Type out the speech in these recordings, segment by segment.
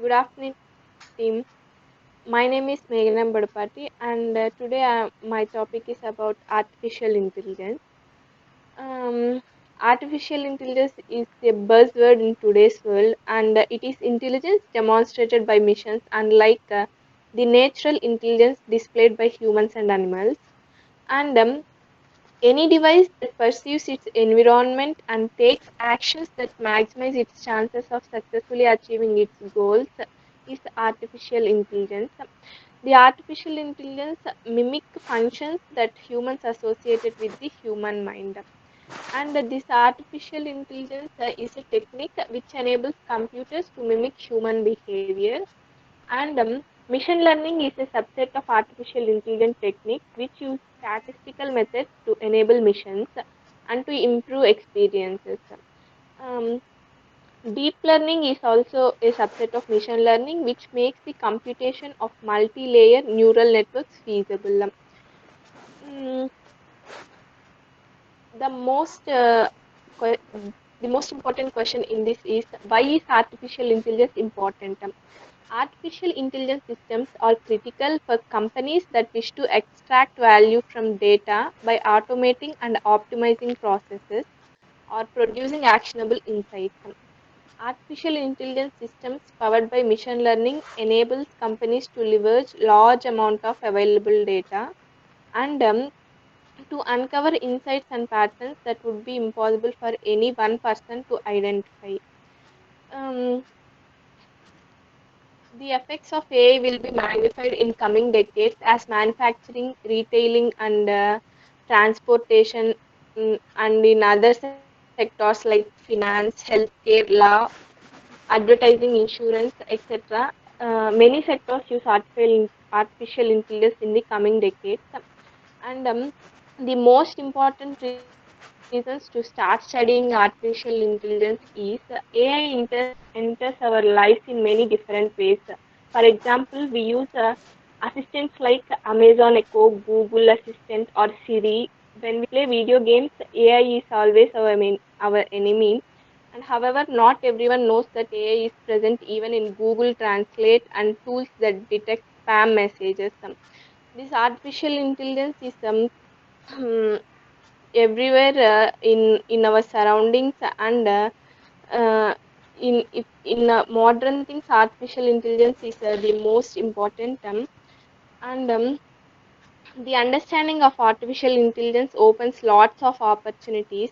Good afternoon, team. My name is Meghana Badapati, and today my topic is about artificial intelligence. Um, Artificial intelligence is a buzzword in today's world, and it is intelligence demonstrated by machines, unlike the natural intelligence displayed by humans and animals. And any device that perceives its environment and takes actions that maximize its chances of successfully achieving its goals is artificial intelligence. The artificial intelligence mimic functions that humans associated with the human mind. And this artificial intelligence is a technique which enables computers to mimic human behavior. And machine learning is a subset of artificial intelligence techniques which use statistical methods to enable missions and to improve experiences. Um, Deep learning is also a subset of machine learning which makes the computation of multi-layer neural networks feasible. Mm, the most que- the most important question in this is, why is artificial intelligence important? Artificial intelligence systems are critical for companies that wish to extract value from data by automating and optimizing processes or producing actionable insights. Artificial intelligence systems powered by machine learning enables companies to leverage large amount of available data and to uncover insights and patterns that would be impossible for any one person to identify. Um, the effects of AI will be magnified in coming decades as manufacturing, retailing, and transportation, and in other sectors like finance, healthcare, law, advertising, insurance, etc. Many sectors use artificial intelligence in the coming decades. And the most important reasons to start studying artificial intelligence is enters our lives in many different ways. For example, we use assistants like Amazon Echo, Google Assistant, or Siri. When we play video games, AI is always our enemy. And however, not everyone knows that AI is present even in Google Translate and tools that detect spam messages. This artificial intelligence is everywhere in our surroundings, and uh, in modern things, artificial intelligence is the most important and the understanding of artificial intelligence opens lots of opportunities.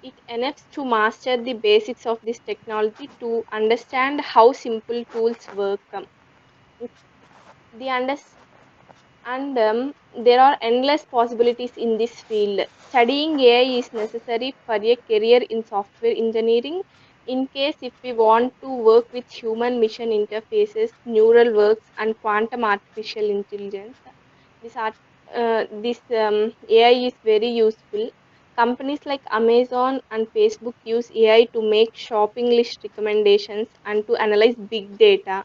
It enables to master the basics of this technology to understand how simple tools work. If the under and there are endless possibilities in this field. Studying AI is necessary for a career in software engineering. In case if we want to work with human machine interfaces, neural works, and quantum artificial intelligence, this art, this AI is very useful. Companies like Amazon and Facebook use AI to make shopping list recommendations and to analyze big data.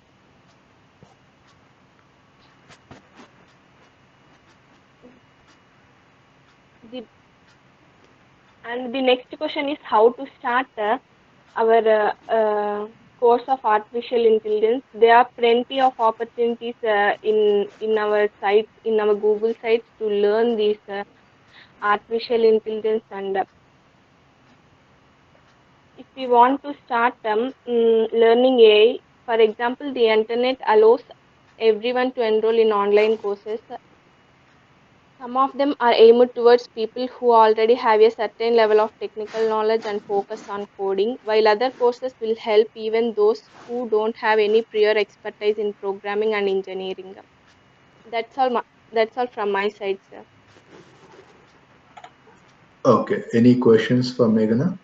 The And the next question is how to start our course of artificial intelligence. There are plenty of opportunities in our sites, in our Google sites, to learn these artificial intelligence. And if we want to start learning AI, for example, the internet allows everyone to enroll in online courses. Some of them are aimed towards people who already have a certain level of technical knowledge and focus on coding, while other courses will help even those who don't have any prior expertise in programming and engineering. That's all. That's all from my side, sir. Okay. Any questions for Meghana?